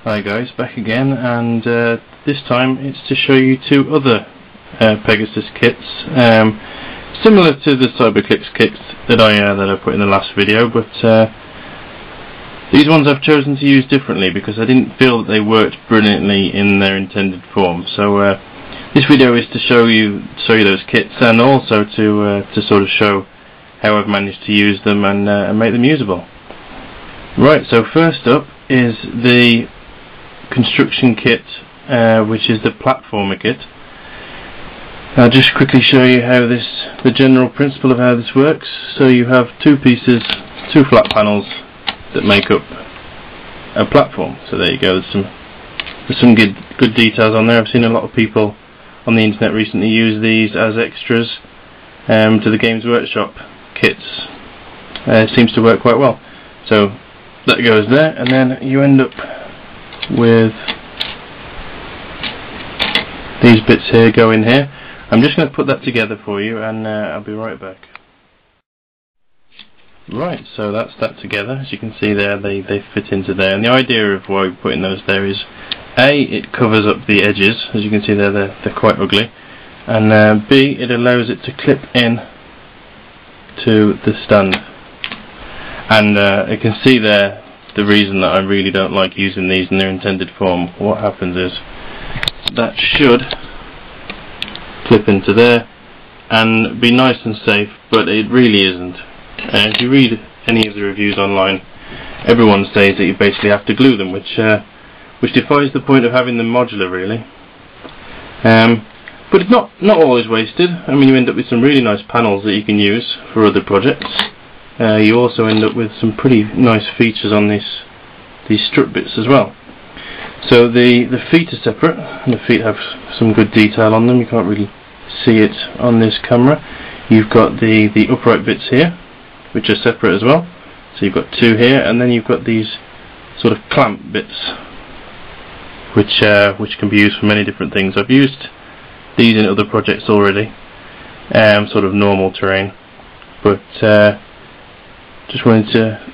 Hi guys, back again, and this time it's to show you two other Pegasus kits, similar to the Cyberclicks kits that I put in the last video, but these ones I've chosen to use differently because I didn't feel that they worked brilliantly in their intended form. So this video is to show you those kits, and also to sort of show how I've managed to use them and make them usable. Right, so first up is the construction kit, which is the platformer kit. I'll just quickly show you how the general principle of how this works. So you have two flat panels that make up a platform. So there you go. There's some good details on there. I've seen a lot of people on the internet recently use these as extras to the Games Workshop kits. It seems to work quite well. So that goes there, and then you end up with these bits here go in here. I'm just going to put that together for you, and I'll be right back. Right, so that's that together. As you can see there, they fit into there, and the idea of why we're putting those there is A, it covers up the edges. As you can see there, they're quite ugly, and B, it allows it to clip in to the stand. And you can see there the reason that I really don't like using these in their intended form. What happens is that should clip into there and be nice and safe, but it really isn't. If you read any of the reviews online, everyone says that you basically have to glue them, which defies the point of having them modular, really. But it's not always wasted. I mean, you end up with some really nice panels that you can use for other projects. You also end up with some pretty nice features on these strut bits as well. So the feet are separate, and the feet have some good detail on them. You can't really see it on this camera. You've got the upright bits here, which are separate as well. So you've got two here, and then you've got these sort of clamp bits, which can be used for many different things. I've used these in other projects already, sort of normal terrain, but just wanted to,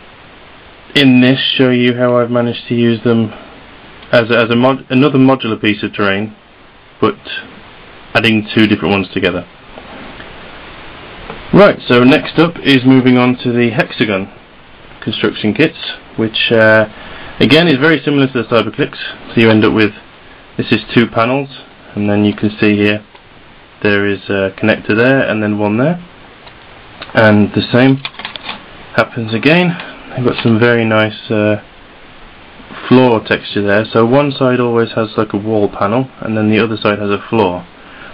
in this, show you how I've managed to use them as another modular piece of terrain, but adding two different ones together. Right, so next up is moving on to the Hexagon construction kits, which again is very similar to the Cyberclicks. So you end up with, this is two panels, and then you can see here there is a connector there and then one there, and the same happens again. They've got some very nice floor texture there. So one side always has like a wall panel, and then the other side has a floor,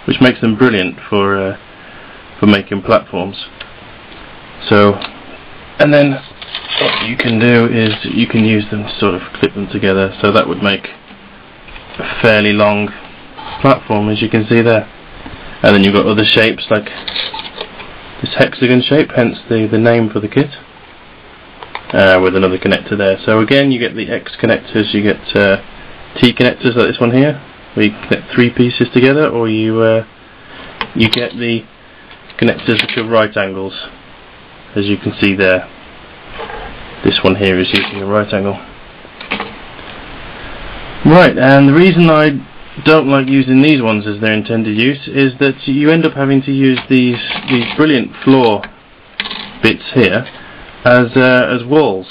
which makes them brilliant for making platforms. So, and then what you can do is you can use them to sort of clip them together. So that would make a fairly long platform, as you can see there. And then you've got other shapes like this hexagon shape, hence the name for the kit. With another connector there. So again, you get the X connectors, you get T connectors like this one here, where you connect three pieces together, or you get the connectors which are right angles, as you can see there. This one here is using a right angle. Right, and the reason I don't like using these ones as their intended use is that you end up having to use these brilliant floor bits here as walls,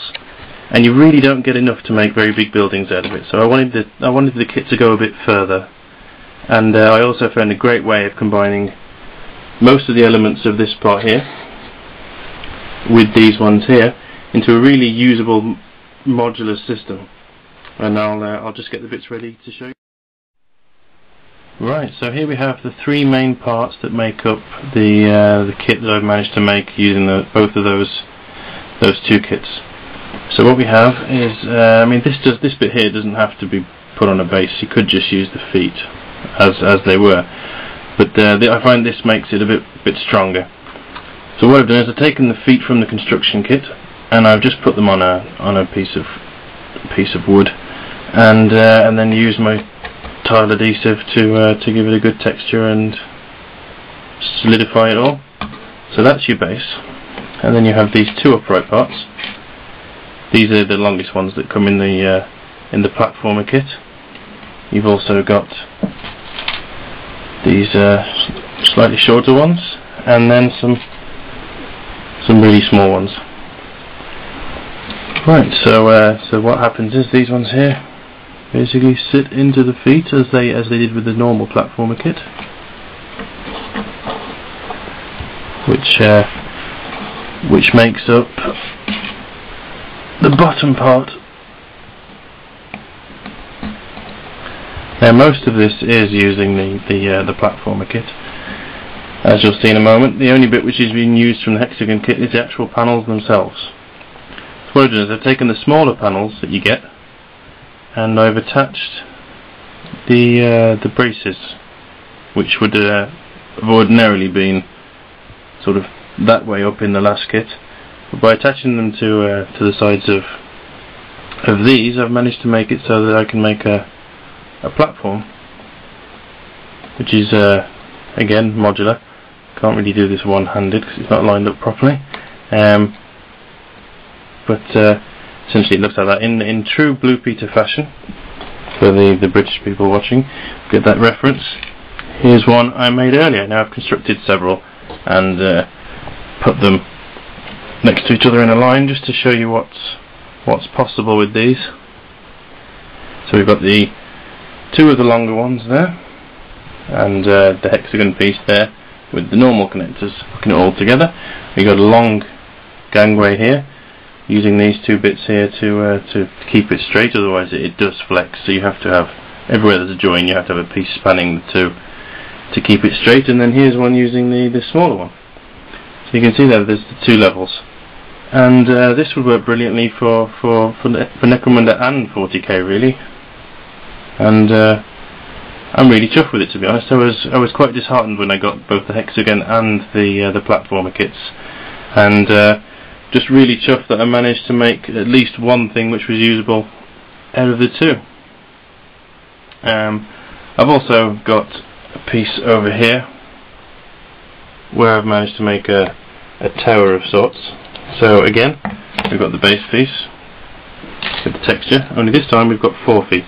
and you really don't get enough to make very big buildings out of it. So I wanted the kit to go a bit further, and I also found a great way of combining most of the elements of this part here with these ones here into a really usable modular system. And I'll just get the bits ready to show you. Right, so here we have the three main parts that make up the kit that I've managed to make using both of those two kits. So what we have is, I mean, this bit here doesn't have to be put on a base. You could just use the feet as they were, but I find this makes it a bit stronger. So what I've done is I've taken the feet from the construction kit, and I've just put them on a piece of wood, and then used my tile adhesive to give it a good texture and solidify it all. So that's your base. And then you have these two upright parts. These are the longest ones that come in the in the platformer kit. You've also got these slightly shorter ones, and then some really small ones. Right, so what happens is these ones here basically sit into the feet as they did with the normal platformer kit, which makes up the bottom part. Now most of this is using the platformer kit, as you'll see in a moment. The only bit which is being used from the Hexagon kit is the actual panels themselves. So what I've done is I've taken the smaller panels that you get, and I've attached the braces, which would have ordinarily been sort of that way up in the last kit. But by attaching them to the sides of these, I've managed to make it so that I can make a platform, which is again modular. Can't really do this one-handed because it's not lined up properly, but essentially it looks like that in true Blue Peter fashion. For the British people watching, get that reference. Here's one I made earlier. Now I've constructed several and put them next to each other in a line just to show you what's possible with these. So we've got the two of the longer ones there, and the hexagon piece there with the normal connectors hooking it all together. We've got a long gangway here, using these two bits here to keep it straight, otherwise it does flex. So you have to have, everywhere there's a join, you have to have a piece spanning the two to keep it straight. And then here's one using the smaller one. So you can see there there's the two levels, and this would work brilliantly for Necromunda and 40k really. And I'm really chuffed with it, to be honest. I was quite disheartened when I got both the Hexagon and the platformer kits, and just really chuffed that I managed to make at least one thing which was usable out of the two. I've also got a piece over here where I've managed to make a tower of sorts. So again, we've got the base piece with the texture, only this time we've got 4 feet.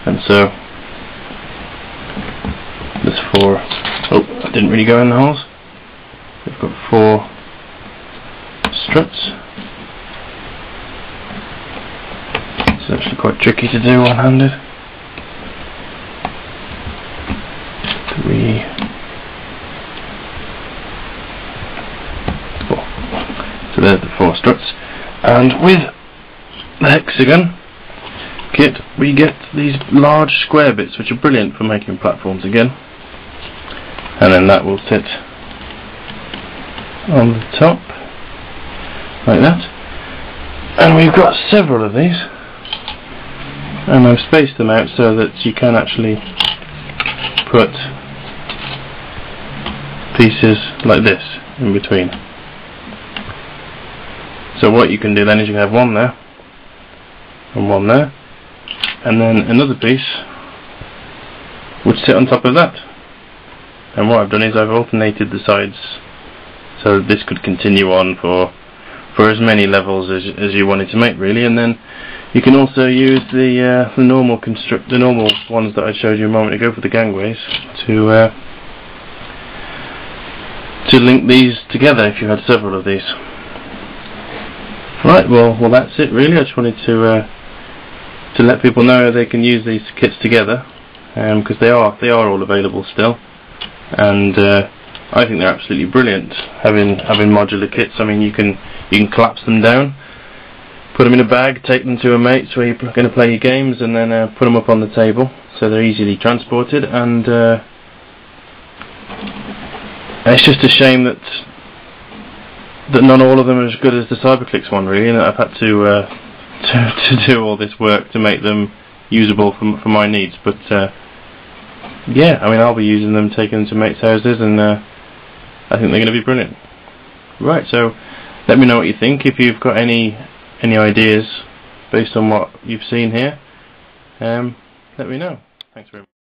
And so there's 4, oh, I didn't really go in the holes. We've got 4 struts. It's actually quite tricky to do one-handed. 3, 4. So there's the 4 struts. And with the Hexagon kit we get these large square bits which are brilliant for making platforms again, and then that will sit on the top like that. And we've got several of these, and I've spaced them out so that you can actually put pieces like this in between. So what you can do then is you can have one there and one there, and then another piece would sit on top of that. And what I've done is I've alternated the sides so that this could continue on for as many levels as you wanted to make really. And then you can also use the normal ones that I showed you a moment ago for the gangways to link these together if you had several of these. Right, well that's it really. I just wanted to let people know they can use these kits together, because they are all available still, and I think they're absolutely brilliant having modular kits. I mean, you can collapse them down, put them in a bag, take them to a mate's where you're going to play your games, and then put them up on the table so they're easily transported. And it's just a shame that not all of them are as good as the Cyberclicks one really, and I've had to do all this work to make them usable for my needs. But yeah, I mean, I'll be using them, taking them to mates' houses, and I think they're going to be brilliant. Right, so let me know what you think. If you've got any ideas based on what you've seen here, let me know. Thanks very much.